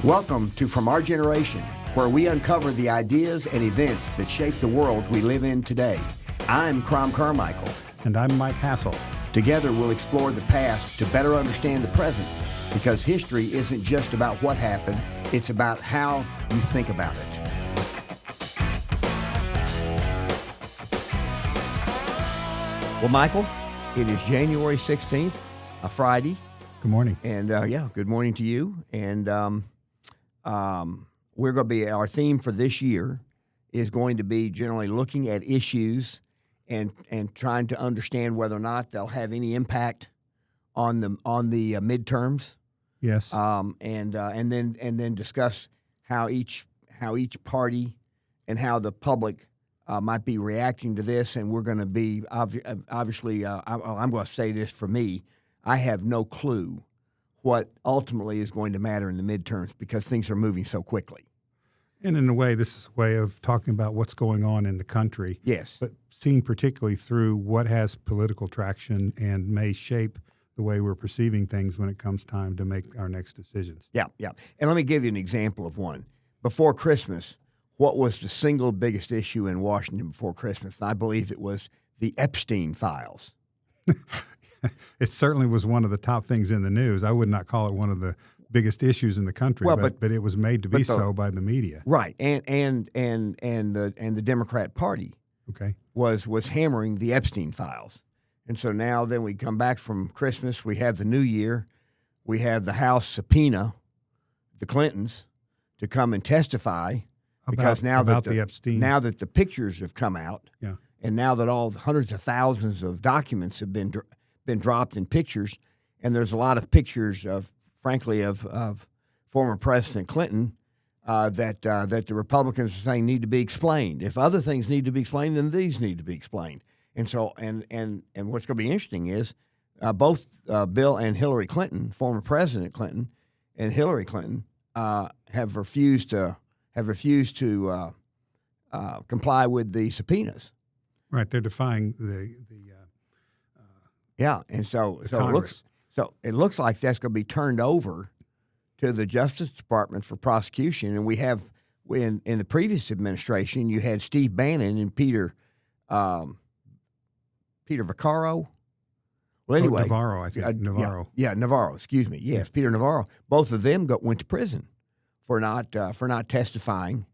Welcome to From Our Generation, where we uncover the ideas and events that shape the world we live in today. I'm Crom Carmichael. And I'm Mike Hassel. Together we'll explore the past to better understand the present, because history isn't just about what happened, it's about how you think about it. Well, Michael, it is January 16th, a Friday. Good morning. And good morning to you. And we're going to be, our theme for this year is going to be generally looking at issues and trying to understand whether or not they'll have any impact on the midterms. Yes. And then discuss how each party and how the public might be reacting to this. And we're going to be obviously. I'm going to say this for me. I have no clue what ultimately is going to matter in the midterms because things are moving so quickly. And in a way, this is a way of talking about what's going on in the country. Yes. But seen particularly through what has political traction and may shape the way we're perceiving things when it comes time to make our next decisions. Yeah. And let me give you an example of one. Before Christmas, what was the single biggest issue in Washington before Christmas? I believe it was the Epstein files. It certainly was one of the top things in the news. I would not call it one of the biggest issues in the country, but it was made to be so by the media. Right, and the Democrat Party was hammering the Epstein files. And so now then we come back from Christmas, we have the New Year, we have the House subpoena the Clintons to come and testify because now that the pictures have come out, and now that all the hundreds of thousands of documents have been dropped in pictures, and there's a lot of pictures of former President Clinton that the Republicans are saying need to be explained. If other things need to be explained, then these need to be explained. And so and what's going to be interesting is both Bill and Hillary Clinton, former President Clinton and Hillary Clinton, have refused to comply with the subpoenas. Right, they're defying the and so Congress. it looks like that's going to be turned over to the Justice Department for prosecution. And we have in the previous administration, you had Steve Bannon and Peter Vaccaro. Well, anyway, Navarro, I think Navarro. Navarro. Excuse me. Yes, Peter Navarro. Both of them went to prison for not testifying,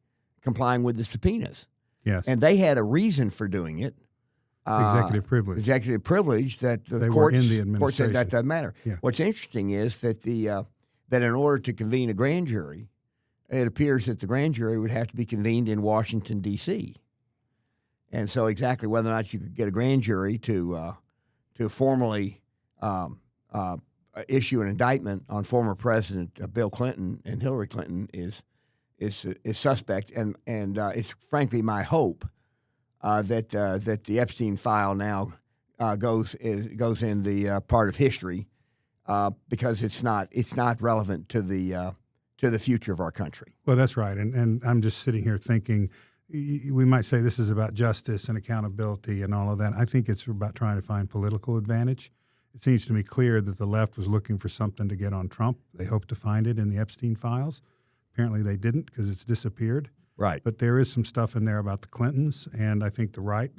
complying with the subpoenas. Yes, and they had a reason for doing it. Executive privilege. Executive privilege that the they courts, were in the administration. Court said that doesn't matter. Yeah. What's interesting is that that in order to convene a grand jury, it appears that the grand jury would have to be convened in Washington, D.C. And so exactly whether or not you could get a grand jury to formally issue an indictment on former President Bill Clinton and Hillary Clinton is suspect. And it's frankly my hope that the Epstein file now goes in the part of history because it's not relevant to the future of our country. Well, that's right, and I'm just sitting here thinking we might say this is about justice and accountability and all of that. I think it's about trying to find political advantage. It seems to me clear that the left was looking for something to get on Trump. They hoped to find it in the Epstein files. Apparently, they didn't because it's disappeared. Right. But there is some stuff in there about the Clintons, and I think the right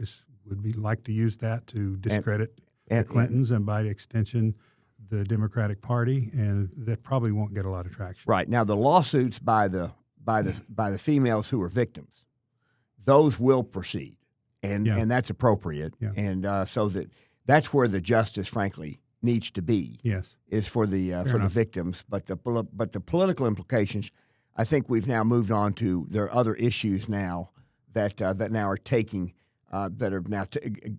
would like to use that to discredit the Clintons and by extension the Democratic Party, and that probably won't get a lot of traction. Right. Now the lawsuits by the females who are victims, those will proceed, and that's appropriate, and so that's where the justice, frankly, needs to be. Yes, is for the victims, but the political implications. I think we've now moved on to there are other issues now that now are taking that are now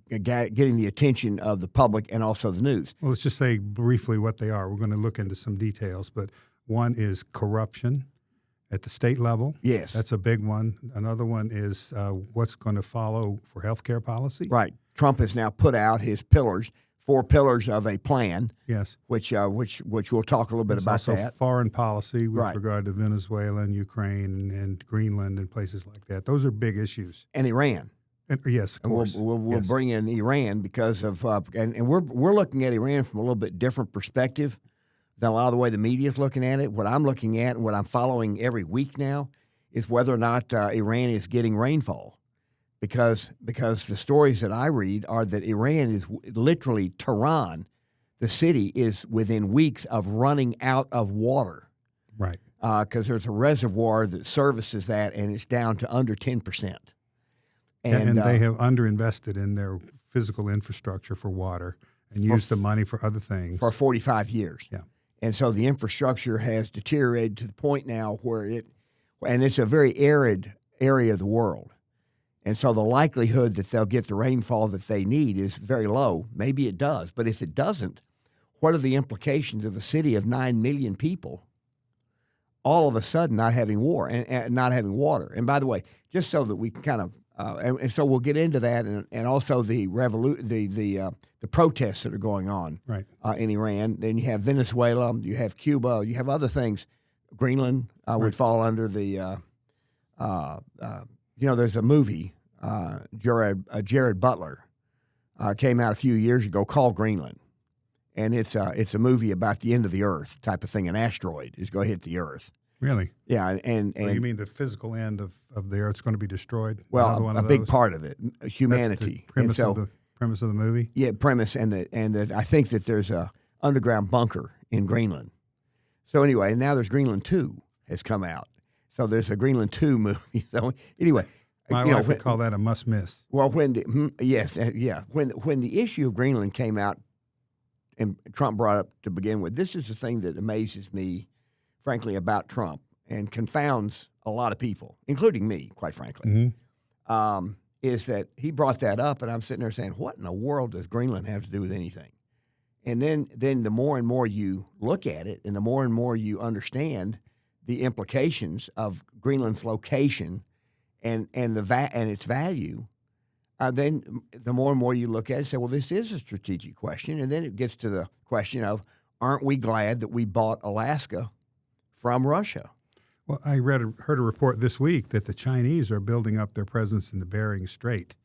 getting the attention of the public and also the news. Well, let's just say briefly what they are. We're going to look into some details, but one is corruption at the state level. Yes, that's a big one. Another one is what's going to follow for healthcare policy. Right. Trump has now put out his 4 pillars of a plan. Yes, which we'll talk a little bit about also that. Foreign policy with regard to Venezuela and Ukraine and Greenland and places like that. Those are big issues. And Iran. Yes, of course. We'll bring in Iran because of and we're looking at Iran from a little bit different perspective than a lot of the way the media is looking at it. What I'm looking at and what I'm following every week now is whether or not Iran is getting rainfall. Because the stories that I read are that Iran is literally Tehran, the city, is within weeks of running out of water. Right. Because there's a reservoir that services that, and it's down to under 10%. And they have underinvested in their physical infrastructure for water and used the money for other things. For 45 years. Yeah. And so the infrastructure has deteriorated to the point now where it's a very arid area of the world. And so the likelihood that they'll get the rainfall that they need is very low. Maybe it does. But if it doesn't, what are the implications of a city of 9 million people all of a sudden not having war and not having water? And by the way, just so that we can kind of and so we'll get into that, and also the protests that are going on in Iran. Then you have Venezuela, you have Cuba, you have other things. Greenland would fall under the there's a movie, Jared Butler came out a few years ago called Greenland, and it's a movie about the end of the Earth type of thing. An asteroid is going to hit the Earth. Really? Yeah, and you mean the physical end of the Earth's going to be destroyed? Well, a big part of it, humanity. That's the premise of the movie. Yeah, premise, and that I think that there's a underground bunker in Greenland. So anyway, and now there's Greenland 2 has come out. So there's a Greenland 2 movie. So anyway, my wife would call that a must miss. Well, when the issue of Greenland came out, and Trump brought up to begin with, this is the thing that amazes me, frankly, about Trump and confounds a lot of people, including me, quite frankly, is that he brought that up, and I'm sitting there saying, what in the world does Greenland have to do with anything? And then the more and more you look at it, and the more and more you understand the implications of Greenland's location and its value, then the more and more you look at it and say, well, this is a strategic question. And then it gets to the question of, aren't we glad that we bought Alaska from Russia? Well, I heard a report this week that the Chinese are building up their presence in the Bering Strait,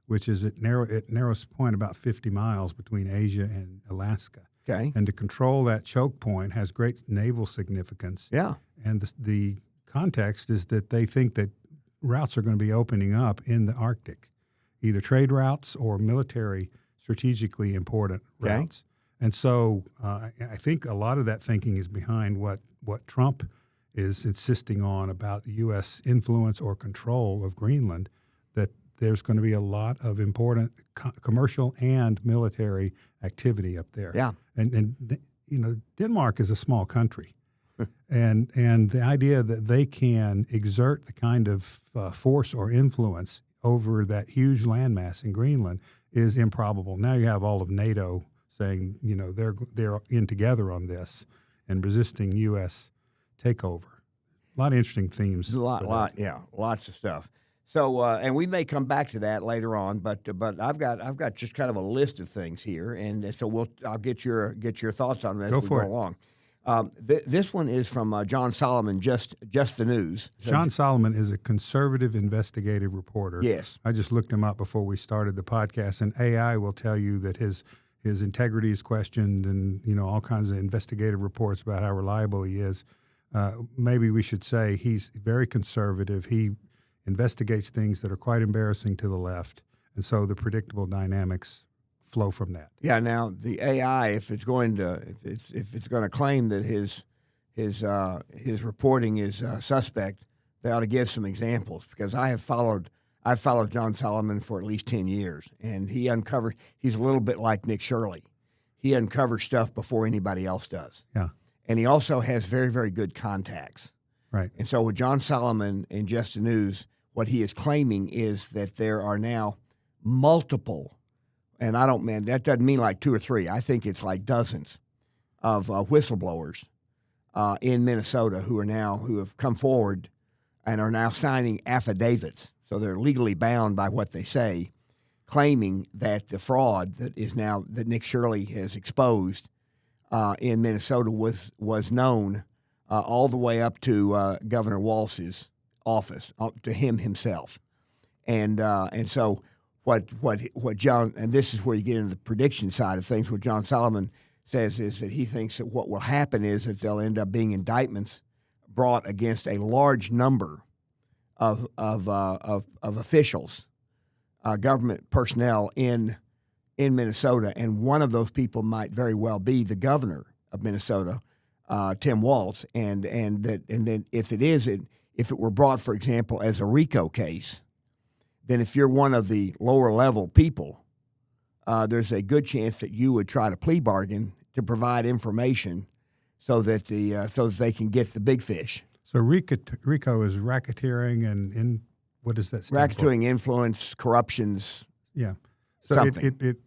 which is at narrowest point about 50 miles between Asia and Alaska. Okay. And to control that choke point has great naval significance. Yeah. And the context is that they think that routes are going to be opening up in the Arctic, either trade routes or military strategically important routes. And so I think a lot of that thinking is behind what Trump is insisting on about U.S. influence or control of Greenland, that there's going to be a lot of important commercial and military activity up there. Yeah. And Denmark is a small country. and the idea that they can exert the kind of force or influence over that huge landmass in Greenland is improbable. Now you have all of NATO saying, they're in together on this and resisting U.S. takeover. A lot of interesting themes. Lots of stuff. So, and we may come back to that later on, but I've got just kind of a list of things here, and so I'll get your thoughts on this as we go along. This one is from John Solomon, Just the News. John Solomon is a conservative investigative reporter. Yes. I just looked him up before we started the podcast, and AI will tell you that his integrity is questioned and, all kinds of investigative reports about how reliable he is. Maybe we should say he's very conservative. He investigates things that are quite embarrassing to the left, and so the predictable dynamics flow from that. Yeah. Now the AI, if it's going to claim that his reporting is suspect, they ought to give some examples, because I've followed John Solomon for at least 10 years, and he's a little bit like Nick Shirley. He uncovers stuff before anybody else does. Yeah. And he also has very, very good contacts. Right. And so with John Solomon in Just the News, what he is claiming is that there are now multiple, and that doesn't mean like 2 or 3. I think it's like dozens of whistleblowers in Minnesota who have come forward and are now signing affidavits. So they're legally bound by what they say, claiming that the fraud that Nick Shirley has exposed in Minnesota was known all the way up to Governor Walz's office, to him himself, and so what John, and this is where you get into the prediction side of things. What John Solomon says is that he thinks that what will happen is that there'll end up being indictments brought against a large number of officials, government personnel in Minnesota, and one of those people might very well be the governor of Minnesota, Tim Walz, and then if it were brought, for example, as a RICO case, then if you're one of the lower level people, there's a good chance that you would try to plea bargain to provide information so that they can get the big fish. So RICO is racketeering and what does that stand for? Racketeering, influence, corruptions. Yeah. So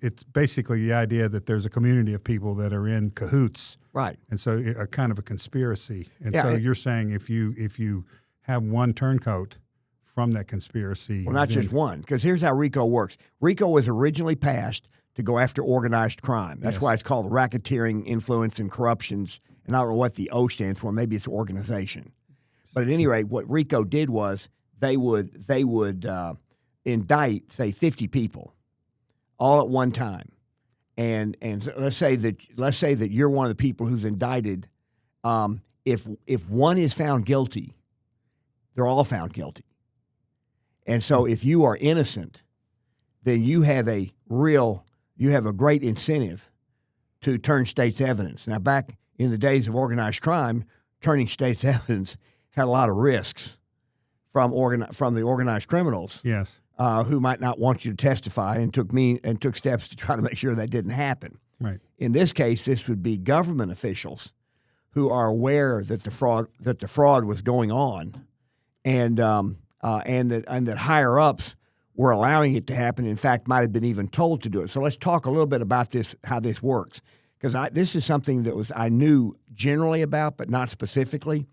it's basically the idea that there's a community of people that are in cahoots. Right. And so a kind of a conspiracy. And Yeah, so you're saying if you have one turncoat from that conspiracy. Well, not just one, because here's how RICO works. RICO was originally passed to go after organized crime. That's why it's called racketeering, influence, and corruptions. And I don't know what the O stands for. Maybe it's organization. But at any rate, what RICO did was they would indict, say, 50 people all at one time. And so let's say that you're one of the people who's indicted. If one is found guilty, they're all found guilty. And so if you are innocent, then you have a great incentive to turn state's evidence. Now, back in the days of organized crime, turning state's evidence had a lot of risks from the organized criminals. Yes. Who might not want you to testify and took steps to try to make sure that didn't happen. Right. In this case, this would be government officials who are aware that the fraud was going on, and that higher ups were allowing it to happen. In fact, might have been even told to do it. So let's talk a little bit about this, how this works, because this is something that I knew generally about, but not specifically.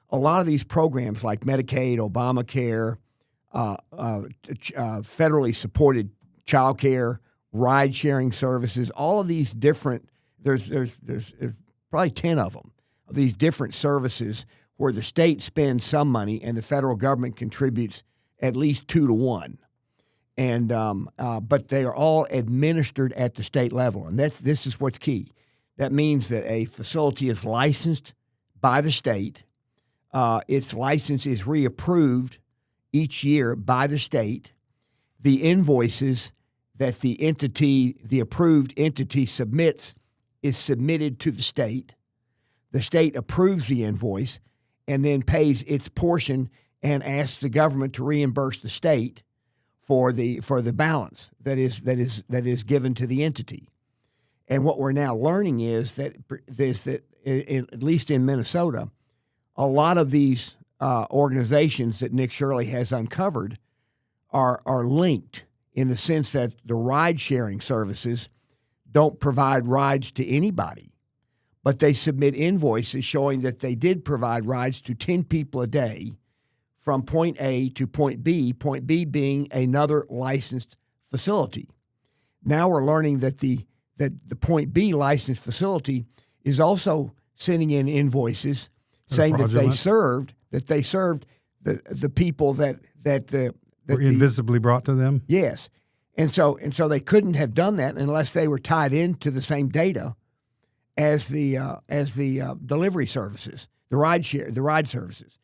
A lot of these programs like Medicaid, Obamacare, federally supported child care, ride-sharing services, all of these different, there's probably 10 of them, of these different services where the state spends some money and the federal government contributes at least 2 to 1. And but they are all administered at the state level, and this is what's key. That means that a facility is licensed by the state. Its license is reapproved each year by the state. The invoices that the approved entity submits is submitted to the state. The state approves the invoice and then pays its portion and asks the government to reimburse the state for the balance that is given to the entity. And what we're now learning is that at least in Minnesota, a lot of these organizations that Nick Shirley has uncovered are linked in the sense that the ride-sharing services don't provide rides to anybody, but they submit invoices showing that they did provide rides to 10 people a day from point A to point B being another licensed facility. Now we're learning that the point B licensed facility is also sending in invoices saying that they served the people that were invisibly brought to them. Yes, and so they couldn't have done that unless they were tied into the same data as the delivery services, the ride services,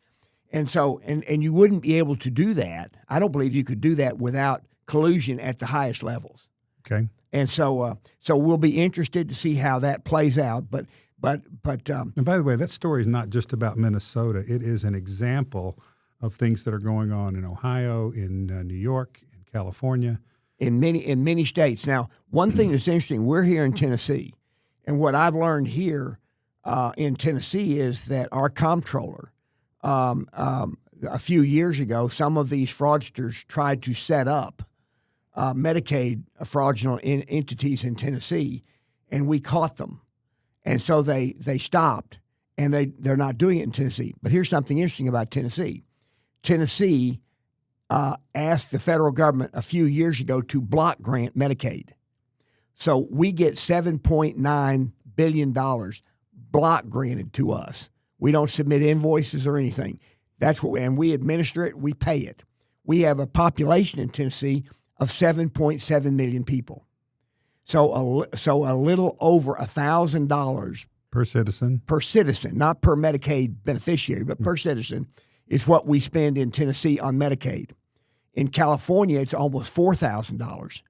and so and you wouldn't be able to do that. I don't believe you could do that without collusion at the highest levels. Okay, and so we'll be interested to see how that plays out, but. And by the way, that story is not just about Minnesota. It is an example of things that are going on in Ohio, in New York, in California, in many states. Now, one thing that's interesting, we're here in Tennessee, and what I've learned here in Tennessee is that our comptroller, a few years ago, some of these fraudsters tried to set up Medicaid fraudulent entities in Tennessee, and we caught them. And so they stopped, and they're not doing it in Tennessee. But here's something interesting about Tennessee. Tennessee asked the federal government a few years ago to block grant Medicaid. So we get $7.9 billion block granted to us. We don't submit invoices or anything. And we administer it, we pay it. We have a population in Tennessee of 7.7 million people. So a little over $1,000 per citizen, not per Medicaid beneficiary, but per citizen, is what we spend in Tennessee on Medicaid. In California, it's almost $4,000.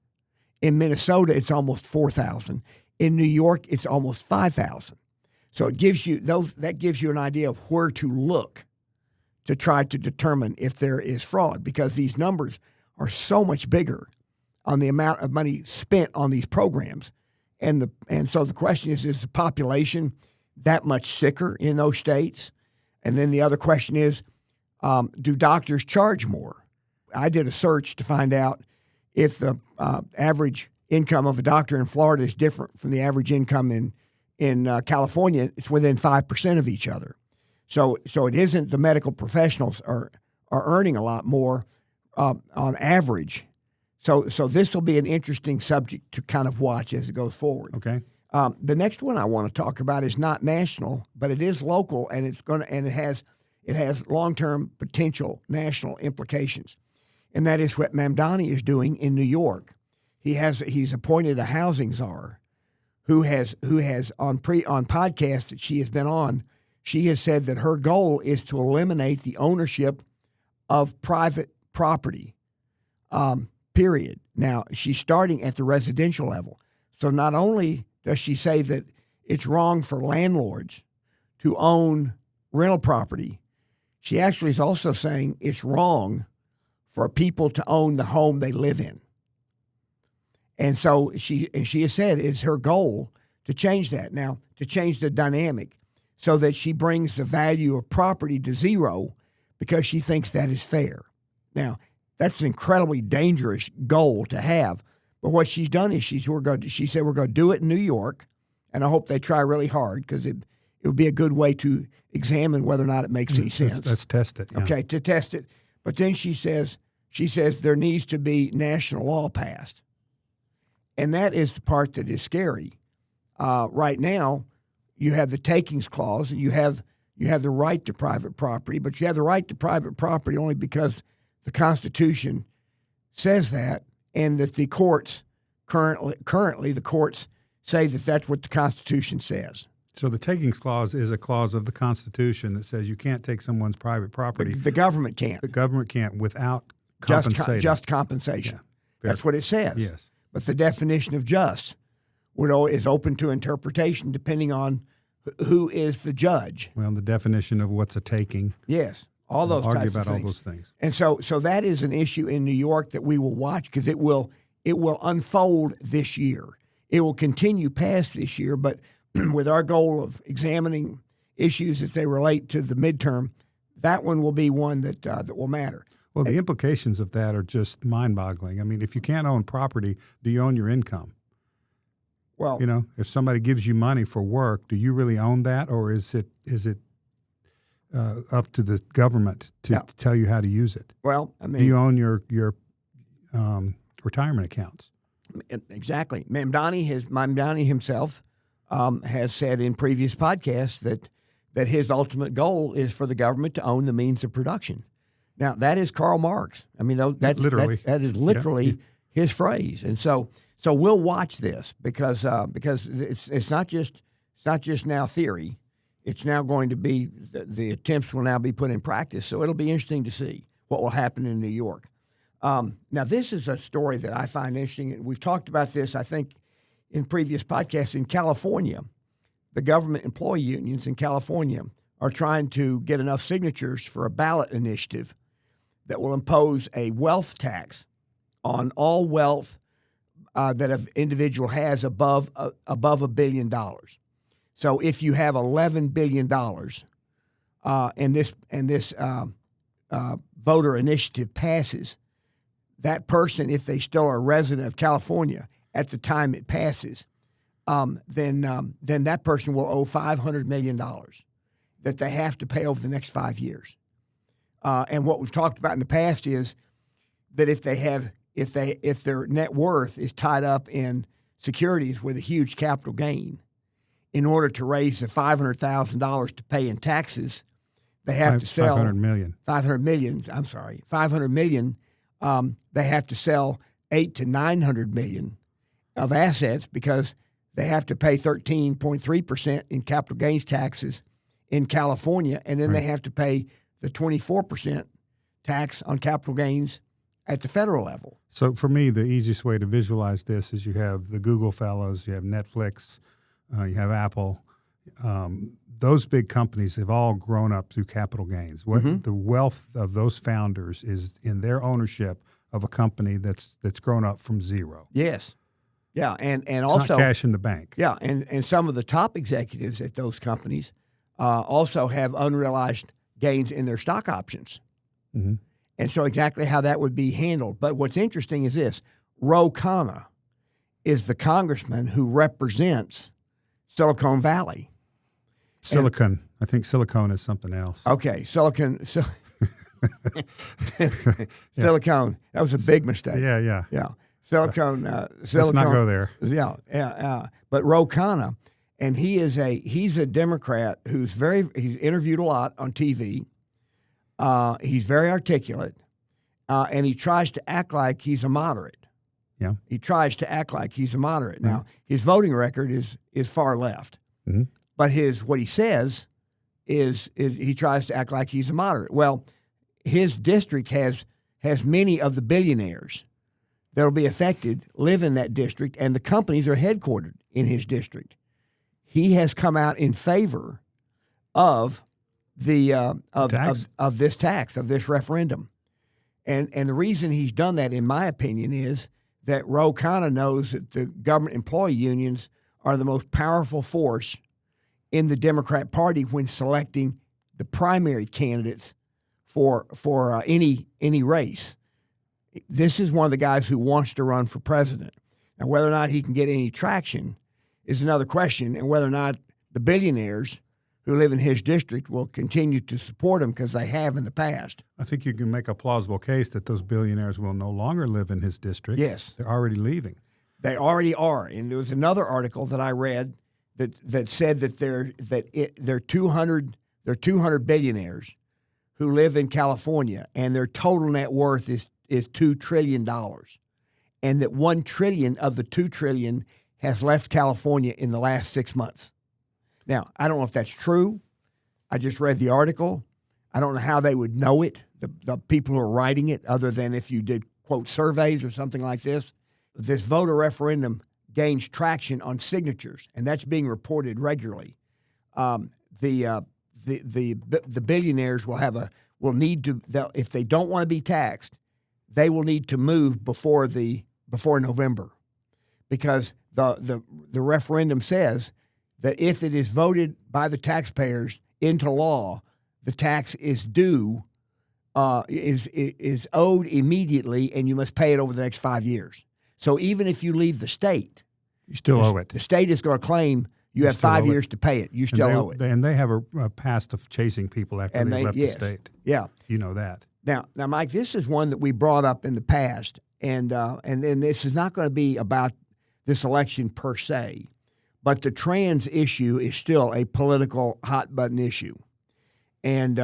In Minnesota, it's almost $4,000. In New York, it's almost $5,000. So it gives you that gives you an idea of where to look to try to determine if there is fraud, because these numbers are so much bigger on the amount of money spent on these programs. And so the question is the population that much sicker in those states? And then the other question is, do doctors charge more? I did a search to find out if the average income of a doctor in Florida is different from the average income in California. It's within 5% of each other. So it isn't the medical professionals are earning a lot more on average. So this will be an interesting subject to kind of watch as it goes forward. Okay. The next one I want to talk about is not national, but it is local, and it has long-term potential national implications, and that is what Mamdani is doing in New York. He's appointed a housing czar, who has on podcasts that she has been on. She has said that her goal is to eliminate the ownership of private property. Period. Now, she's starting at the residential level. So not only does she say that it's wrong for landlords to own rental property, she actually is also saying it's wrong for people to own the home they live in. And so she has said it's her goal to change that. Now, to change the dynamic so that she brings the value of property to zero, because she thinks that is fair. Now, that's an incredibly dangerous goal to have. But what she's done is she said we're going to do it in New York, and I hope they try really hard, because it would be a good way to examine whether or not it makes any sense. Let's test it. Yeah. Okay, to test it. But then she says there needs to be national law passed, and that is the part that is scary. Right now, you have the takings clause, and you have the right to private property, but you have the right to private property only because the Constitution says that, and that the courts currently the courts say that that's what the Constitution says. So the takings clause is a clause of the Constitution that says you can't take someone's private property. The government can't. The government can't without compensating. Just compensation. Yeah. That's what it says. Yes. But the definition of just is open to interpretation depending on who is the judge. Well, the definition of what's a taking. Yes. All those argue types about of things. all those things. And so that is an issue in New York that we will watch, because it will unfold this year. It will continue past this year, but with our goal of examining issues as they relate to the midterm, that one will be one that will matter. Well, the implications of that are just mind-boggling. I mean, if you can't own property, do you own your income? Well, if somebody gives you money for work, do you really own that, or is it up to the government to tell you how to use it? Well, I mean, do you own your retirement accounts? Exactly. Mamdani himself has said in previous podcasts that his ultimate goal is for the government to own the means of production. Now, that is Karl Marx. I mean, that is literally his phrase. And so we'll watch this because it's not just now theory. It's now going to be the attempts will now be put in practice. So it'll be interesting to see what will happen in New York. Now, this is a story that I find interesting, and we've talked about this, I think, in previous podcasts. In California, the government employee unions in California are trying to get enough signatures for a ballot initiative that will impose a wealth tax on all wealth that an individual has above $1 billion. So if you have $11 billion, and this voter initiative passes, that person, if they still are a resident of California at the time it passes, then that person will owe $500 million that they have to pay over the next 5 years. And what we've talked about in the past is that if their net worth is tied up in securities with a huge capital gain, in order to raise the $500,000 to pay in taxes, they have to sell $500 million. $500 million. They have to sell $800 to $900 million, of assets because they have to pay 13.3% in capital gains taxes in California, and then they have to pay the 24% tax on capital gains at the federal level. So for me, the easiest way to visualize this is you have the Google fellows, you have Netflix, you have Apple. Those big companies have all grown up through capital gains. What the wealth of those founders is in their ownership of a company that's grown up from zero. Yes. Yeah, and It's also not cash in the bank. Yeah, and some of the top executives at those companies also have unrealized gains in their stock options. Mm-hmm. And so exactly how that would be handled. But what's interesting is this. Ro Khanna is the congressman who represents Silicon Valley. I think silicone is something else. Okay, Silicon. That was a big mistake. Yeah. Silicon. Let's not go there. Yeah. But Ro Khanna, and he's a Democrat he's interviewed a lot on TV. He's very articulate, and he tries to act like he's a moderate. Yeah. He tries to act like he's a moderate. Now, his voting record is far left. Mm-hmm. But what he says is he tries to act like he's a moderate. Well, his district has many of the billionaires that will be affected live in that district, and the companies are headquartered in his district. He has come out in favor of the of this tax, of this referendum, and the reason he's done that, in my opinion, is that Ro Khanna knows that the government employee unions are the most powerful force in the Democrat Party when selecting the primary candidates for any race. This is one of the guys who wants to run for president. Now, whether or not he can get any traction is another question, and whether or not the billionaires who live in his district will continue to support him, because they have in the past. I think you can make a plausible case that those billionaires will no longer live in his district. Yes. They're already leaving. They already are. And there was another article that I read that said that there are 200 billionaires who live in California, and their total net worth is $2 trillion, and that $1 trillion of the $2 trillion has left California in the last 6 months. Now, I don't know if that's true. I just read the article. I don't know how they would know it, the people who are writing it, other than if you did, quote, surveys or something like this. This voter referendum gains traction on signatures, and that's being reported regularly. The billionaires will need to, if they don't want to be taxed, they will need to move before November, because the referendum says that if it is voted by the taxpayers into law, the tax is due, is owed immediately, and you must pay it over the next 5 years. So even if you leave the state, you still owe it. The state is going to claim you have 5 years to pay it. You still owe it. And they have a past of chasing people after they left the state. Yeah. You know that. Now, Mike, this is one that we brought up in the past, and this is not going to be about this election per se, but the trans issue is still a political hot-button issue. And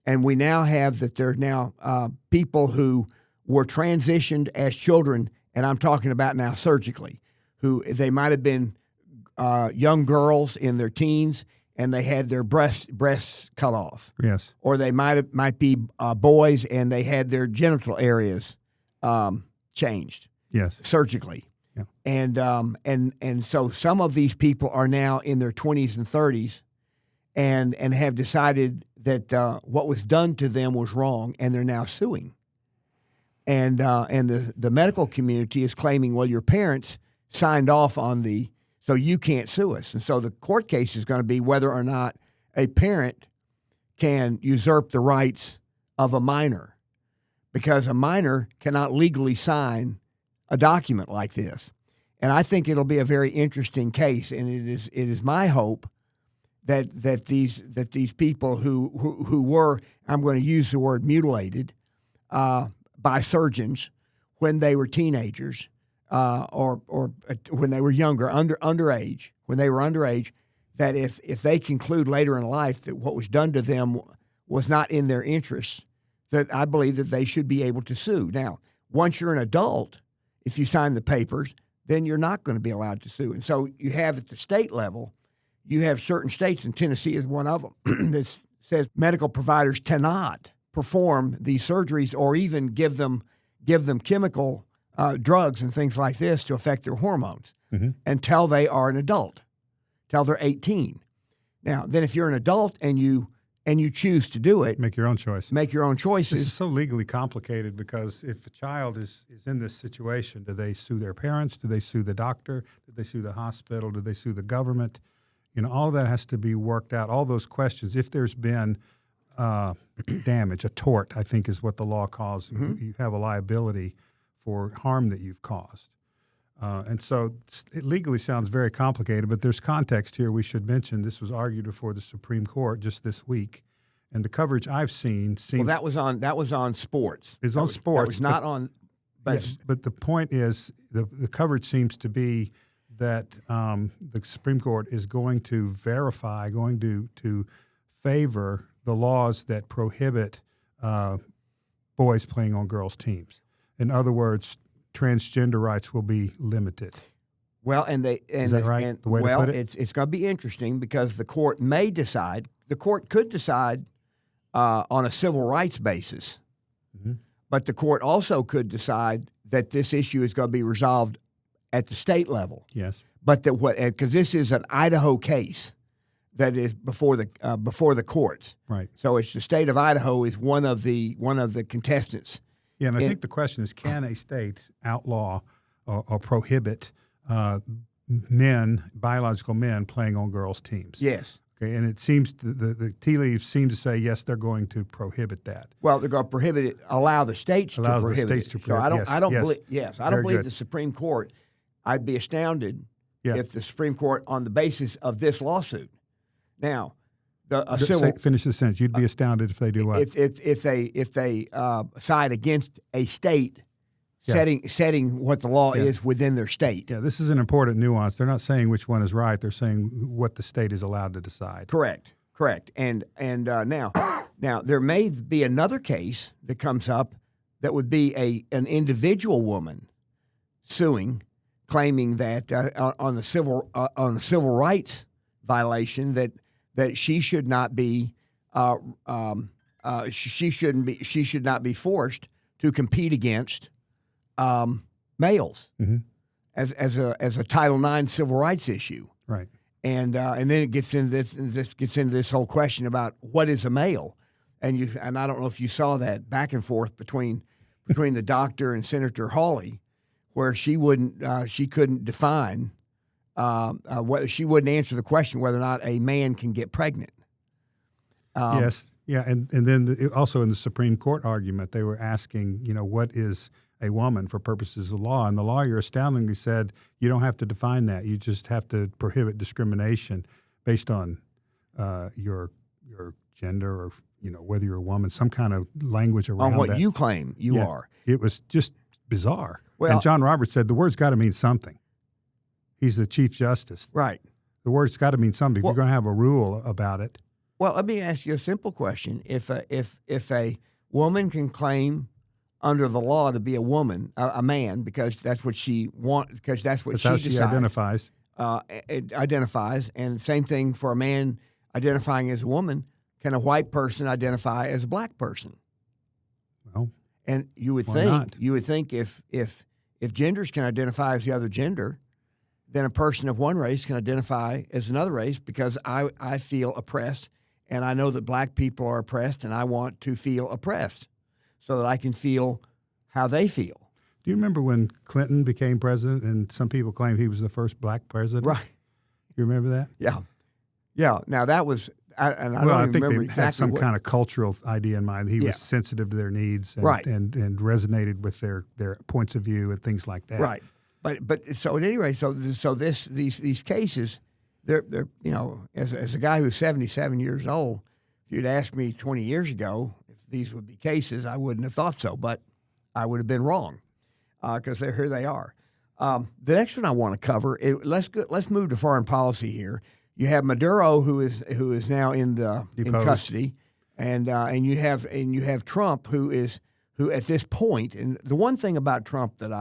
we now have that there are now people who were transitioned as children, and I'm talking about now surgically, who they might have been young girls in their teens, and they had their breasts cut off. Yes. Or they might be boys, and they had their genital areas changed. Yes. Surgically. Yeah. And so some of these people are now in their 20s and 30s, and have decided that what was done to them was wrong, and they're now suing. And the medical community is claiming, well, your parents signed off on so you can't sue us. And so the court case is going to be whether or not a parent can usurp the rights of a minor, because a minor cannot legally sign a document like this. And I think it'll be a very interesting case, and it is my hope that these people who were, I'm going to use the word mutilated, by surgeons when they were teenagers, or when they were younger, underage, when they were underage, that if they conclude later in life that what was done to them was not in their interests, that I believe that they should be able to sue. Now, once you're an adult, if you sign the papers, then you're not going to be allowed to sue. And so you have at the state level, you have certain states, and Tennessee is one of them, that says medical providers cannot perform these surgeries or even give them chemical drugs and things like this to affect their hormones until they are an adult, till they're 18. Now, then if you're an adult and you choose to do it, make your own choice. Make your own choices. This is so legally complicated because if a child is in this situation, do they sue their parents? Do they sue the doctor? Do they sue the hospital? Do they sue the government? All of that has to be worked out. All those questions. If there's been damage, a tort, I think is what the law calls. You have a liability for harm that you've caused. And so it legally sounds very complicated, but there's context here we should mention. This was argued before the Supreme Court just this week, and the coverage I've seen seems... Well, that was on sports. It's on sports. That was not on... But the point is the coverage seems to be that the Supreme Court is going to verify, going to favor the laws that prohibit boys playing on girls' teams. In other words, transgender rights will be limited. Well, is that right? The way to put it? It's going to be interesting because the court could decide on a civil rights basis, but the court also could decide that this issue is going to be resolved at the state level. Yes, but because this is an Idaho case that is before the courts. Right. So it's the state of Idaho is one of the contestants. Yeah, and I think the question is, can a state outlaw or prohibit biological men playing on girls' teams? Yes. Okay, and it seems the tea leaves seem to say yes, they're going to prohibit that. Well, they're going to prohibit it. Allow the states to prohibit it. So I don't believe the Supreme Court. I'd be astounded if the Supreme Court, on the basis of this lawsuit, now. Finish the sentence. You'd be astounded if they do what? If they side against a state setting what the law is within their state. Yeah, this is an important nuance. They're not saying which one is right. They're saying what the state is allowed to decide. Correct. And now there may be another case that comes up that would be an individual woman suing, claiming that on the civil rights violation that she should not be she should not be forced to compete against males as a Title IX civil rights issue. Right. And then it gets into this whole question about what is a male, and I don't know if you saw that back and forth between the doctor and Senator Hawley, where she couldn't define. She wouldn't answer the question whether or not a man can get pregnant. Yes, yeah, and then also in the Supreme Court argument, they were asking, what is a woman for purposes of law, and the lawyer astoundingly said, you don't have to define that. You just have to prohibit discrimination based on your gender or whether you're a woman, some kind of language around on what that. you claim you are. It was just bizarre. Well, and John Roberts said the word's got to mean something. He's the Chief Justice. Right. The word's got to mean something. If you're going to have a rule about it. Well, let me ask you a simple question. If a woman can claim under the law to be a man, because that's what she wants, because that's what she identifies. It identifies, and same thing for a man identifying as a woman. Can a white person identify as a black person? Well, and you would think if genders can identify as the other gender, then a person of one race can identify as another race, because I feel oppressed, and I know that black people are oppressed, and I want to feel oppressed so that I can feel how they feel. Do you remember when Clinton became president and some people claimed he was the first black president? Right. You remember that? Yeah. Yeah. Now, that was I think they exactly had some kind of cultural idea in mind. He was sensitive to their needs and, right. and resonated with their points of view and things like that. Right. But so at any rate, these cases, they're as a guy who's 77 years old, if you'd asked me 20 years ago if these would be cases, I wouldn't have thought so, but I would have been wrong, because here they are. The next one I want to cover, let's move to foreign policy here. You have Maduro, who is now in custody, and you have Trump, who at this point, and the one thing about Trump that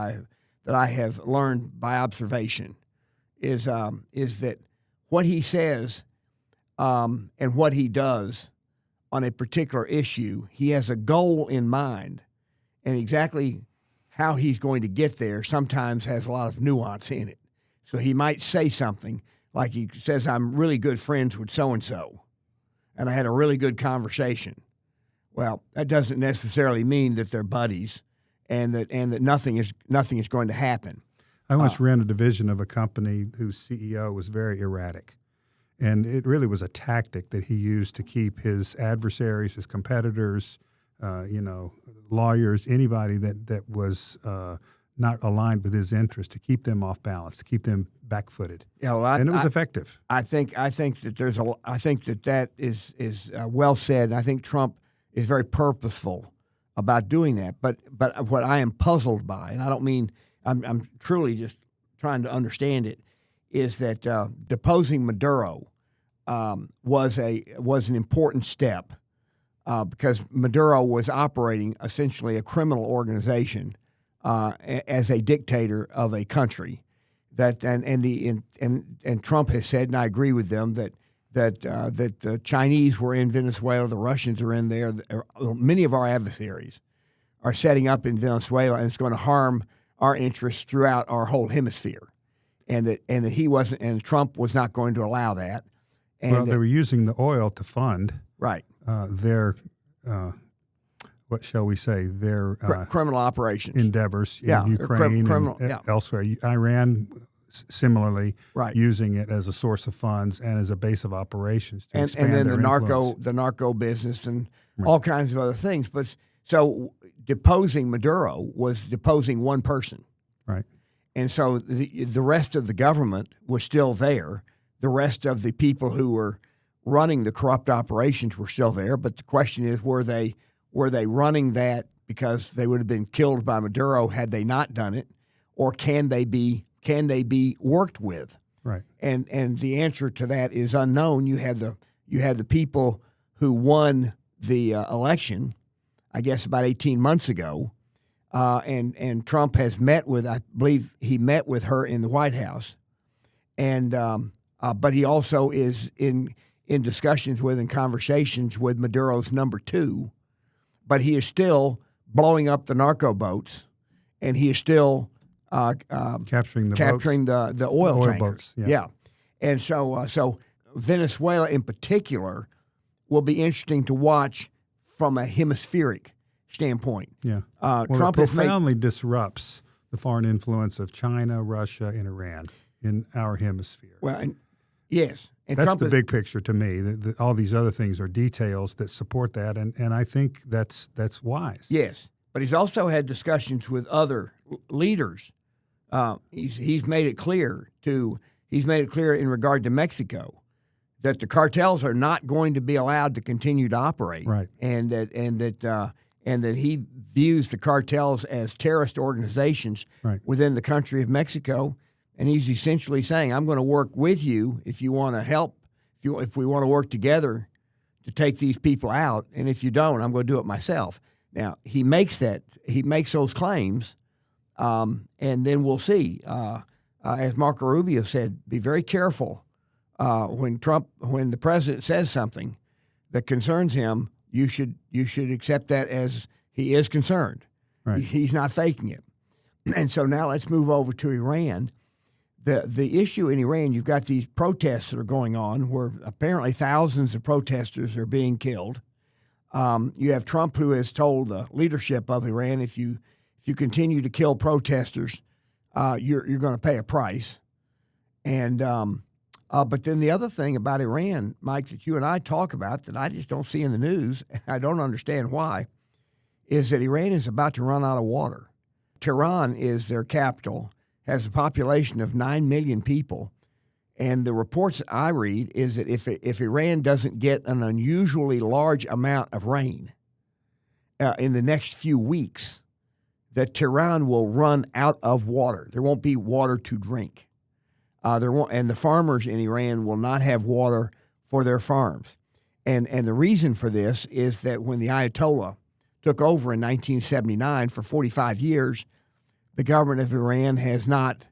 that I have learned by observation is that what he says and what he does on a particular issue, he has a goal in mind, and exactly how he's going to get there sometimes has a lot of nuance in it. So he might say something like he says, I'm really good friends with so-and-so, and I had a really good conversation. Well, that doesn't necessarily mean that they're buddies and that nothing is going to happen. I once ran a division of a company whose CEO was very erratic. And it really was a tactic that he used to keep his adversaries, his competitors, lawyers, anybody that was not aligned with his interest, to keep them off balance, to keep them back-footed. Yeah, well, and it was effective. I think that is well said. And I think Trump is very purposeful about doing that. But what I am puzzled by, and I don't mean I'm truly just trying to understand it, is that deposing Maduro was an important step because Maduro was operating essentially a criminal organization as a dictator of a country. And Trump has said, and I agree with them, that the Chinese were in Venezuela, the Russians are in there. Many of our adversaries are setting up in Venezuela, and it's going to harm our interests throughout our whole hemisphere. And that he wasn't, and Trump was not going to allow that. And they were using the oil to fund their, what shall we say, their criminal operations endeavors in Ukraine and elsewhere. Iran similarly using it as a source of funds and as a base of operations to expand then their the narco business and all kinds of other things. But so deposing Maduro was deposing one person. Right. And so the rest of the government was still there. The rest of the people who were running the corrupt operations were still there. But the question is, were they running that because they would have been killed by Maduro had they not done it, or can they be worked with? Right. And the answer to that is unknown. You had the people who won the election, I guess about 18 months ago. And Trump has met with, I believe he met with her in the White House, but he also is in discussions with and conversations with Maduro's number two, but he is still blowing up the narco boats, and he is still capturing the oil tankers. Boats. Yeah. And so Venezuela in particular will be interesting to watch from a hemispheric standpoint. Yeah. Trump it profoundly disrupts the foreign influence of China, Russia, and Iran in our hemisphere. Well, yes. And that's Trump the big picture to me. All these other things are details that support that, and I think that's wise. Yes. But he's also had discussions with other leaders. He's made it clear in regard to Mexico that the cartels are not going to be allowed to continue to operate. Right. And that he views the cartels as terrorist organizations within the country of Mexico. And he's essentially saying, I'm going to work with you if you want to help, if we want to work together to take these people out. And if you don't, I'm going to do it myself. Now, he makes those claims, and then we'll see. As Marco Rubio said, be very careful when the president says something that concerns him. You should accept that as he is concerned. Right. He's not faking it. And so now let's move over to Iran. The issue in Iran, you've got these protests that are going on where apparently thousands of protesters are being killed. You have Trump, who has told the leadership of Iran, if you continue to kill protesters, you're going to pay a price. And but then the other thing about Iran, Mike, that you and I talk about that I just don't see in the news, and I don't understand why, is that Iran is about to run out of water. Tehran is their capital, has a population of 9 million people, and the reports I read is that if Iran doesn't get an unusually large amount of rain in the next few weeks, that Tehran will run out of water. There won't be water to drink. And the farmers in Iran will not have water for their farms. And the reason for this is that when the Ayatollah took over in 1979 for 45 years, the government of Iran has not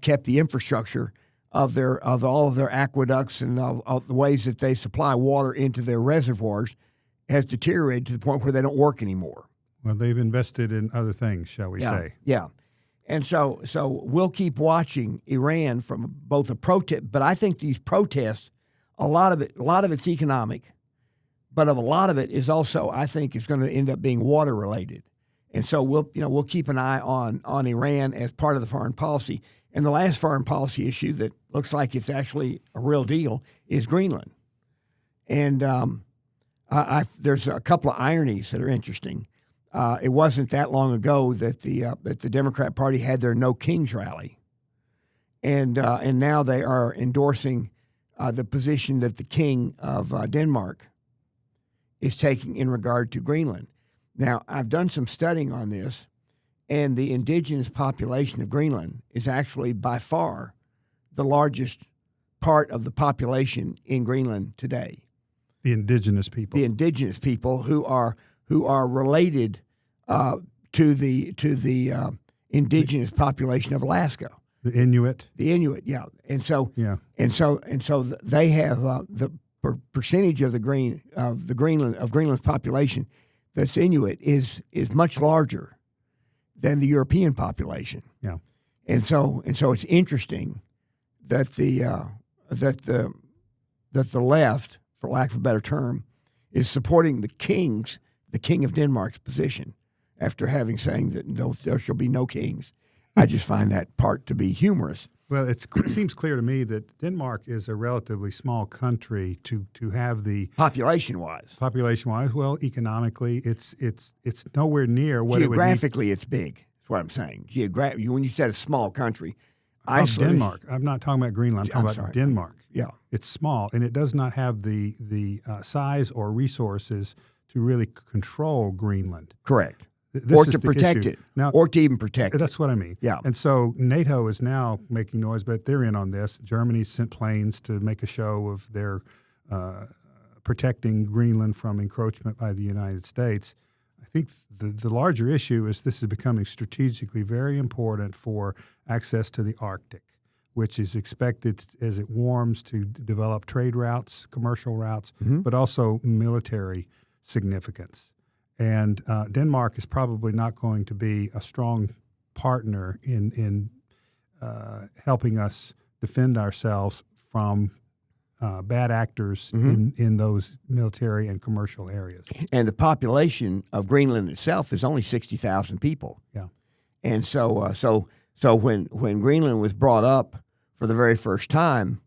kept the infrastructure of all of their aqueducts and of the ways that they supply water into their reservoirs has deteriorated to the point where they don't work anymore. Well, they've invested in other things, shall we say? Yeah. And so we'll keep watching Iran from both a protest, but I think these protests, a lot of it's economic, but a lot of it is also, I think, is going to end up being water related. And so we'll keep an eye on Iran as part of the foreign policy. And the last foreign policy issue that looks like it's actually a real deal is Greenland. And there's a couple of ironies that are interesting. It wasn't that long ago that the Democrat Party had their No Kings rally, and now they are endorsing the position that the King of Denmark is taking in regard to Greenland. Now, I've done some studying on this, and the indigenous population of Greenland is actually by far the largest part of the population in Greenland today. The indigenous people. The indigenous people who are related to the indigenous population of Alaska. The Inuit. The Inuit, yeah. And so they have the percentage of Greenland's population that's Inuit is much larger than the European population. Yeah. And so it's interesting that the left, for lack of a better term, is supporting the King of Denmark's position after having saying that no, there shall be no kings. I just find that part to be humorous. Well, it seems clear to me that Denmark is a relatively small country to have the population-wise. Well, economically, it's nowhere near what geographically it's big. That's what I'm saying. When you said a small country, Denmark. I'm not talking about Greenland. I'm talking about Denmark. Yeah, it's small, and it does not have the size or resources to really control Greenland. Correct. Or to protect it, or to even protect it. That's what I mean. Yeah. And so NATO is now making noise, but they're in on this. Germany sent planes to make a show of their protecting Greenland from encroachment by the United States. I think the larger issue is this is becoming strategically very important for access to the Arctic, which is expected as it warms to develop trade routes, commercial routes, but also military significance. And Denmark is probably not going to be a strong partner in helping us defend ourselves from bad actors in those military and commercial areas. And the population of Greenland itself is only 60,000 people. Yeah. And so when Greenland was brought up for the very first time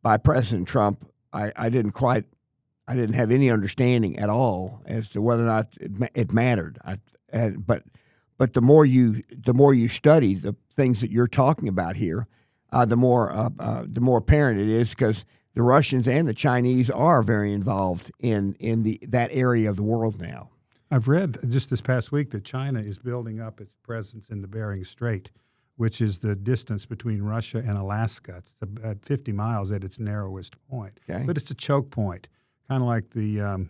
by President Trump, I didn't have any understanding at all as to whether or not it mattered. But the more you study the things that you're talking about here, the more apparent it is, because the Russians and the Chinese are very involved in that area of the world now. I've read just this past week that China is building up its presence in the Bering Strait, which is the distance between Russia and Alaska. It's about 50 miles at its narrowest point. Okay. But it's a choke point, kind of like the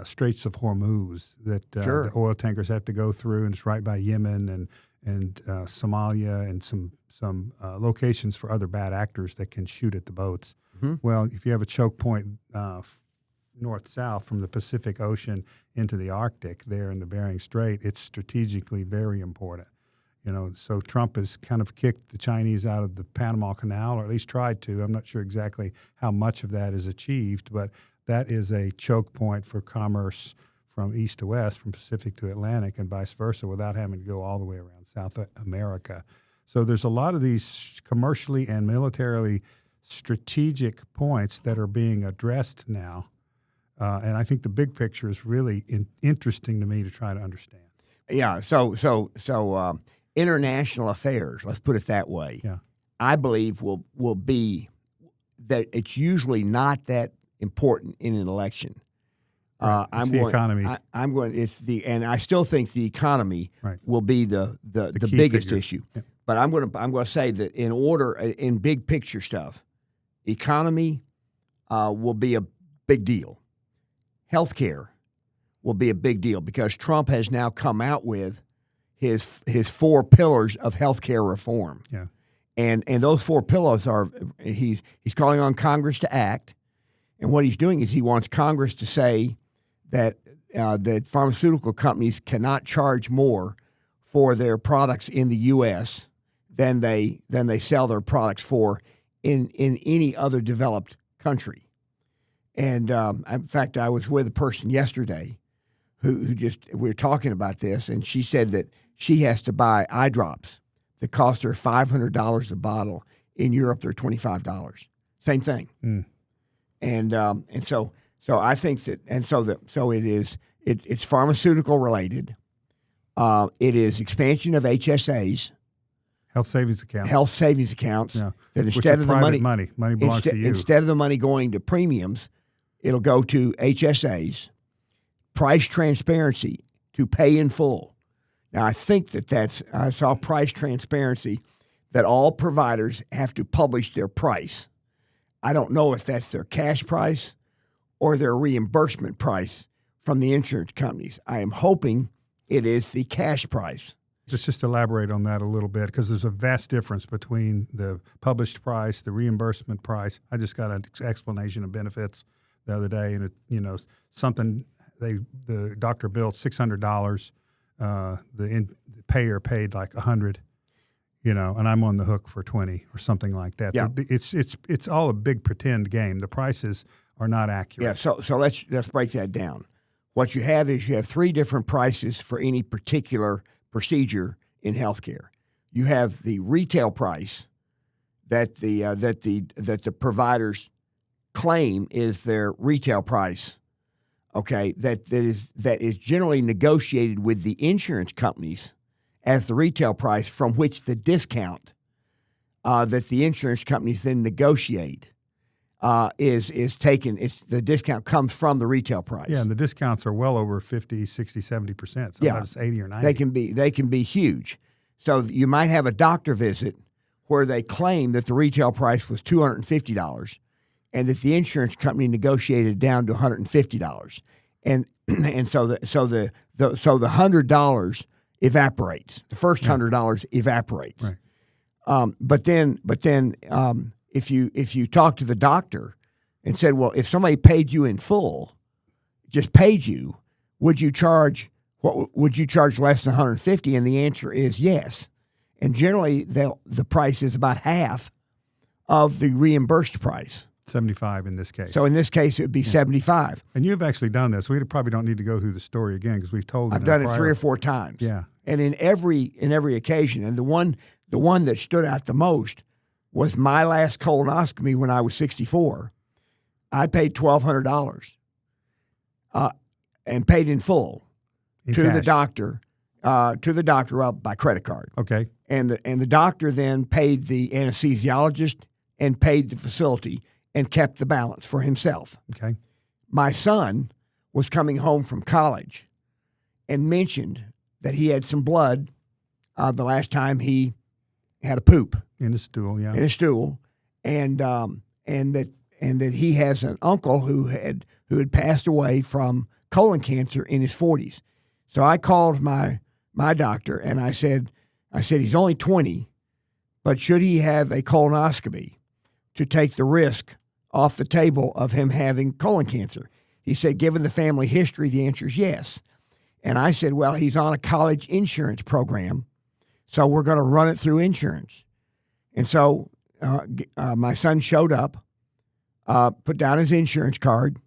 Straits of Hormuz that the oil tankers have to go through, and it's right by Yemen and Somalia and some locations for other bad actors that can shoot at the boats. Mm-hmm. Well, if you have a choke point north-south from the Pacific Ocean into the Arctic there in the Bering Strait, it's strategically very important. So Trump has kind of kicked the Chinese out of the Panama Canal, or at least tried to. I'm not sure exactly how much of that is achieved, but that is a choke point for commerce from east to west, from Pacific to Atlantic, and vice versa, without having to go all the way around South America. So there's a lot of these commercially and militarily strategic points that are being addressed now, and I think the big picture is really interesting to me to try to understand. Yeah. So international affairs, let's put it that way. Yeah. I believe will be that it's usually not that important in an election. Right. It's the economy. And I still think the economy will be the biggest issue. Yeah. But I'm going to say that in big picture stuff, economy will be a big deal. Healthcare will be a big deal, because Trump has now come out with his 4 pillars of healthcare reform. Yeah. And those 4 pillars are he's calling on Congress to act, and what he's doing is he wants Congress to say that that pharmaceutical companies cannot charge more for their products in the U.S. than they sell their products for in any other developed country. And in fact, I was with a person yesterday who we were talking about this, and she said that she has to buy eye drops that cost her $500 a bottle. In Europe, they're $25. Same thing. Mm. And so I think that it's pharmaceutical related. It is expansion of HSAs, health savings accounts. Yeah. That Which instead are of the private money belongs to you. Instead of the money going to premiums, it'll go to HSAs. Price transparency to pay in full. Now, I think I saw price transparency that all providers have to publish their price. I don't know if that's their cash price or their reimbursement price from the insurance companies. I am hoping it is the cash price. Just elaborate on that a little bit, because there's a vast difference between the published price, the reimbursement price. I just got an explanation of benefits the other day, and the doctor billed $600. The payer paid like $100, and I'm on the hook for $20 or something like that. Yeah. It's all a big pretend game. The prices are not accurate. Yeah. So let's break that down. What you have is you have 3 different prices for any particular procedure in healthcare. You have the retail price that the providers claim is their retail price. Okay, that is generally negotiated with the insurance companies as the retail price, from which the discount that the insurance companies then negotiate is taken. The discount comes from the retail price. Yeah, and the discounts are well over 50, 60, 70%. Sometimes 80 or 90. They can be huge. So you might have a doctor visit where they claim that the retail price was $250. And that the insurance company negotiated down to $150, and so the $100 evaporates. The first $100 evaporates. Right. But then if you talk to the doctor and said, well, if somebody paid you in full, just paid you, would you charge less than $150? And the answer is yes. And generally, the price is about half of the reimbursed price. 75 in this case. So in this case, it would be 75. And you've actually done this. We probably don't need to go through the story again, because we've told it. I've done it 3 or 4 times. Yeah. And in every occasion, and the one that stood out the most was my last colonoscopy when I was 64. I paid $1,200 and paid in full to cash. the doctor by credit card. Okay. And the doctor then paid the anesthesiologist and paid the facility and kept the balance for himself. Okay. My son was coming home from college and mentioned that he had some blood the last time he had a poop in a stool, yeah. In a stool, and that he has an uncle who had passed away from colon cancer in his 40s. So I called my doctor and I said he's only 20, but should he have a colonoscopy to take the risk off the table of him having colon cancer? He said, given the family history, the answer is yes. And I said, well, he's on a college insurance program, so we're going to run it through insurance. And so my son showed up, put down his insurance card.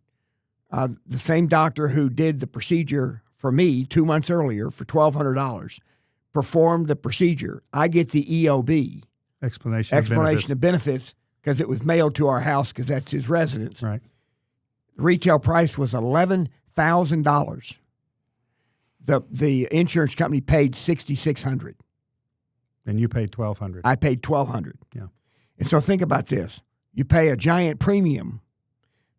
The same doctor who did the procedure for me 2 months earlier for $1,200 performed the procedure. I get the EOB, explanation of benefits, because it was mailed to our house because that's his residence. Right. The retail price was $11,000. The insurance company paid $6,600. And you paid $1,200. I paid $1,200. Yeah. And so think about this: you pay a giant premium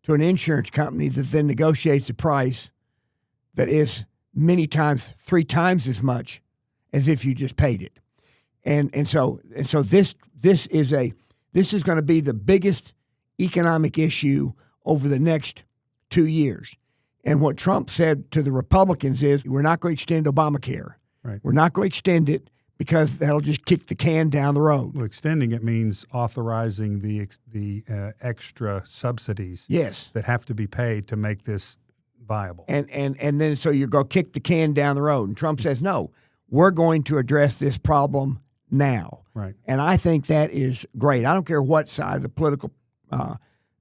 to an insurance company that then negotiates a price that is many times 3 times as much as if you just paid it. And so this is going to be the biggest economic issue over the next 2 years. And what Trump said to the Republicans is, we're not going to extend Obamacare. Right. We're not going to extend it because that'll just kick the can down the road. Well, extending it means authorizing the extra subsidies Yes. that have to be paid to make this viable. And then so you're going to kick the can down the road. And Trump says, no, we're going to address this problem now. Right. And I think that is great. I don't care what side of the political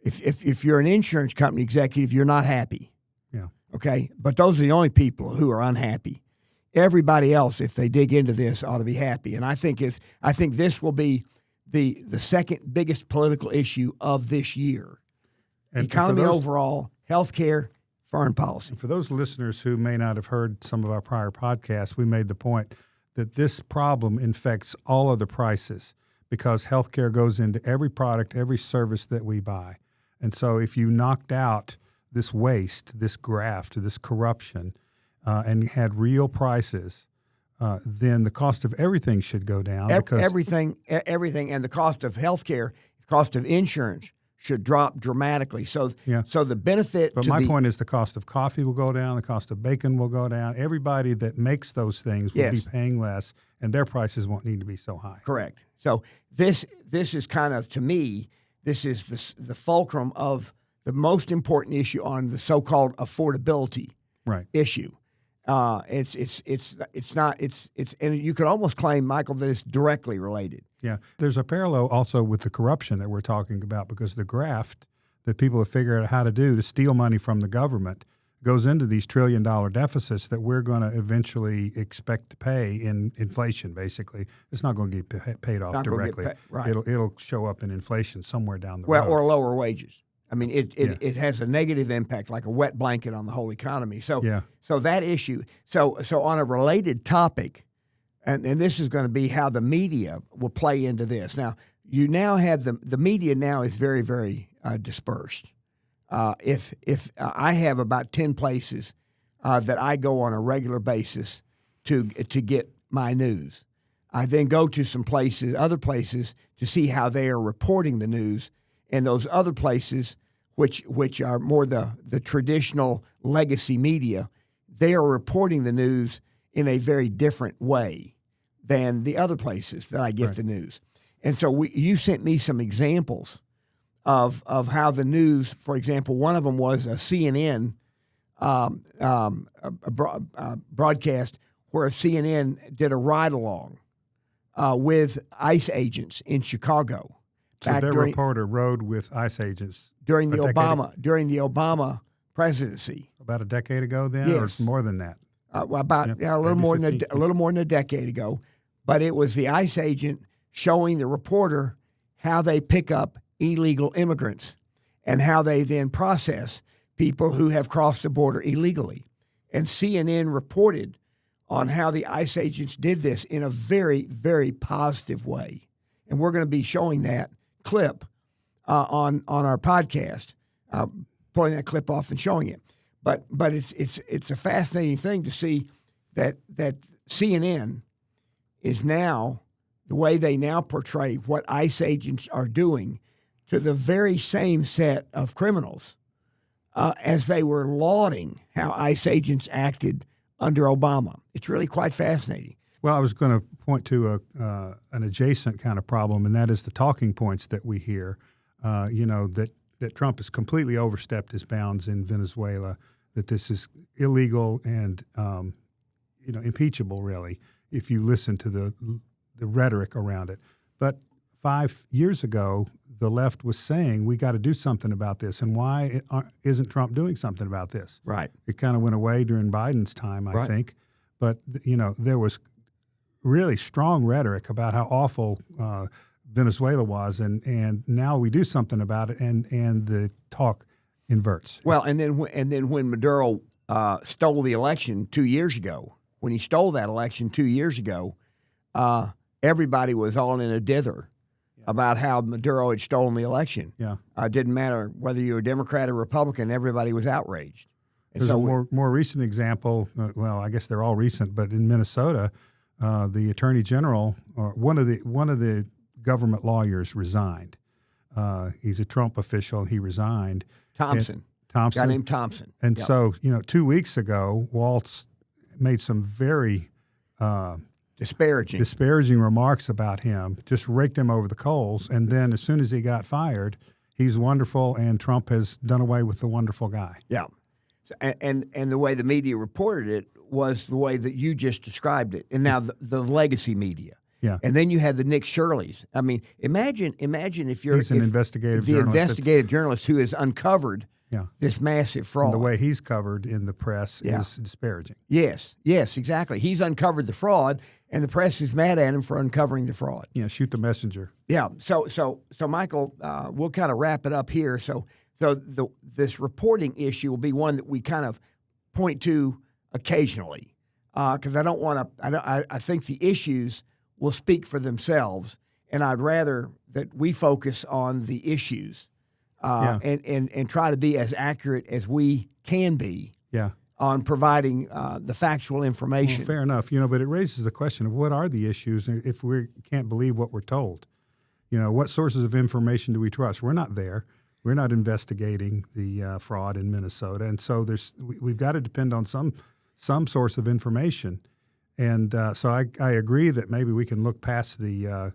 if you're an insurance company executive, you're not happy. Yeah. Okay? But those are the only people who are unhappy. Everybody else, if they dig into this, ought to be happy. And I think this will be the second biggest political issue of this year. And economy overall, health care, foreign policy. For those listeners who may not have heard some of our prior podcasts, we made the point that this problem infects all of the prices because health care goes into every product, every service that we buy. And so if you knocked out this waste, this graft, this corruption, and had real prices, then the cost of everything should go down. Everything, and the cost of health care, the cost of insurance should drop dramatically. So the benefit But my point is the cost of coffee will go down, the cost of bacon will go down. Everybody that makes those things will be paying less, and their prices won't need to be so high. Correct. So this is kind of, to me, this is the fulcrum of the most important issue on the so-called affordability issue. It's not, and you could almost claim, Michael, that it's directly related. Yeah. There's a parallel also with the corruption that we're talking about because the graft that people have figured out how to do to steal money from the government goes into these trillion-dollar deficits that we're going to eventually expect to pay in inflation, basically. It's not going to get paid off directly. It'll show up in inflation somewhere down the road. Or lower wages. I mean, it has a negative impact, like a wet blanket on the whole economy. So that issue. So on a related topic, and this is going to be how the media will play into this. Now, you now have the media now is very, very dispersed. If I have about 10 places that I go on a regular basis to get my news, I then go to other places to see how they are reporting the news. And those other places, which are more the traditional legacy media, they are reporting the news in a very different way than the other places that I get the news. And so you sent me some examples of how the news, for example, one of them was a CNN broadcast where CNN did a ride-along with ICE agents in Chicago. So their reporter rode with ICE agents during the Obama presidency. About a decade ago, then, or more than that. A little more than a decade ago. But it was the ICE agent showing the reporter how they pick up illegal immigrants and how they then process people who have crossed the border illegally. And CNN reported on how the ICE agents did this in a very, very positive way. And we're going to be showing that clip on our podcast, pulling that clip off and showing it. But it's a fascinating thing to see that CNN is now, the way they now portray what ICE agents are doing to the very same set of criminals as they were lauding how ICE agents acted under Obama. It's really quite fascinating. Well, I was going to point to an adjacent kind of problem, and that is the talking points that we hear, that Trump has completely overstepped his bounds in Venezuela, that this is illegal and, impeachable, really, if you listen to the rhetoric around it. But 5 years ago, the left was saying, we got to do something about this. And why isn't Trump doing something about this? Right. It kind of went away during Biden's time, I think. But, there was really strong rhetoric about how awful Venezuela was, and now we do something about it, and the talk inverts. Well, and then when Maduro stole the election 2 years ago, when he stole that election 2 years ago, everybody was all in a dither about how Maduro had stolen the election. Yeah, it didn't matter whether you were Democrat or Republican; everybody was outraged. And there's a more recent example. Well, I guess they're all recent, but in Minnesota, the Attorney General, or one of the government lawyers, resigned. He's a Trump official. He resigned. Thompson, guy named Thompson. And so, 2 weeks ago, Waltz made some very disparaging remarks about him, just raked him over the coals. And then as soon as he got fired, he's wonderful, and Trump has done away with the wonderful guy. Yeah. And the way the media reported it was the way that you just described it. And now the legacy media. Yeah. And then you have the Nick Shirleys. I mean, imagine if you're an investigative journalist who has uncovered this massive fraud. And the way he's covered in the press is disparaging. Yes, exactly. He's uncovered the fraud, and the press is mad at him for uncovering the fraud. Yeah, shoot the messenger. Yeah. So Michael, we'll kind of wrap it up here. So this reporting issue will be one that we kind of point to occasionally, because I don't want to. I think the issues will speak for themselves, and I'd rather that we focus on the issues and try to be as accurate as we can be on providing the factual information. Well, fair enough, but it raises the question of what are the issues if we can't believe what we're told? What sources of information do we trust? We're not there. We're not investigating the fraud in Minnesota, and so we've got to depend on some source of information. And so I agree that maybe we can look past the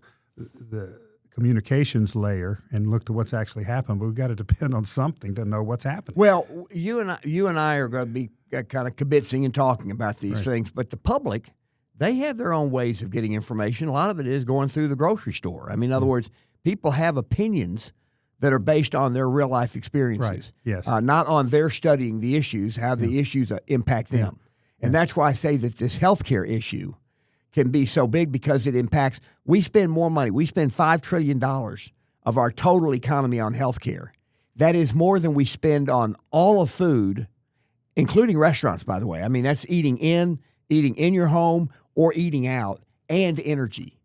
communications layer and look to what's actually happened, but we've got to depend on something to know what's happening. Well, you and I are going to be kind of kibitzing and talking about these things, but the public, they have their own ways of getting information. A lot of it is going through the grocery store. I mean, in other words, people have opinions that are based on their real life experiences. Right. Yes. Not on their studying the issues, how the issues impact them. And that's why I say that this healthcare issue can be so big, because it impacts. We spend more money. We spend $5 trillion of our total economy on healthcare. That is more than we spend on all of food, including restaurants, by the way. I mean, that's eating in your home, or eating out, and energy.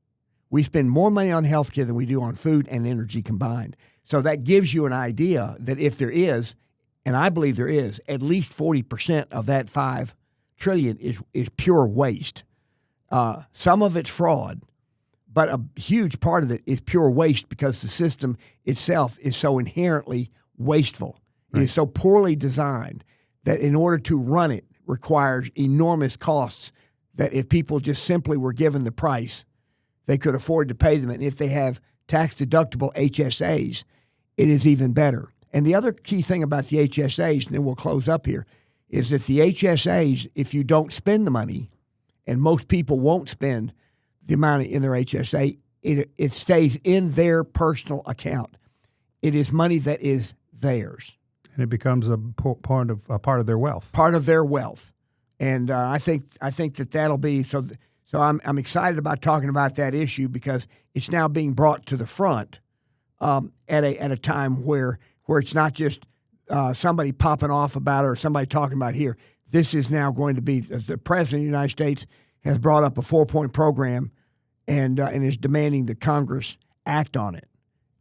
We spend more money on healthcare than we do on food and energy combined. So that gives you an idea that if there is, and I believe there is, at least 40% of that $5 trillion is pure waste. Some of it's fraud, but a huge part of it is pure waste, because the system itself is so inherently wasteful. Right. It is so poorly designed that in order to run it requires enormous costs that if people just simply were given the price, they could afford to pay them. And if they have tax-deductible HSAs, it is even better. And the other key thing about the HSAs, and then we'll close up here, is that the HSAs, if you don't spend the money, and most people won't spend the amount in their HSA, it stays in their personal account. It is money that is theirs, and it becomes a part of their wealth. Part of their wealth, and I think that'll be so. So I'm excited about talking about that issue, because it's now being brought to the front at a time where it's not just somebody popping off about it or somebody talking about it here. This is now going to be, the President of the United States has brought up a 4-point program and is demanding that Congress act on it.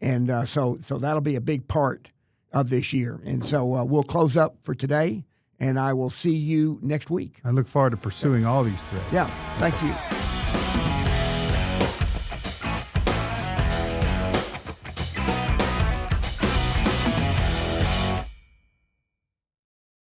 And so that'll be a big part of this year. And so we'll close up for today, and I will see you next week. I look forward to pursuing all these threads. Yeah, thank you.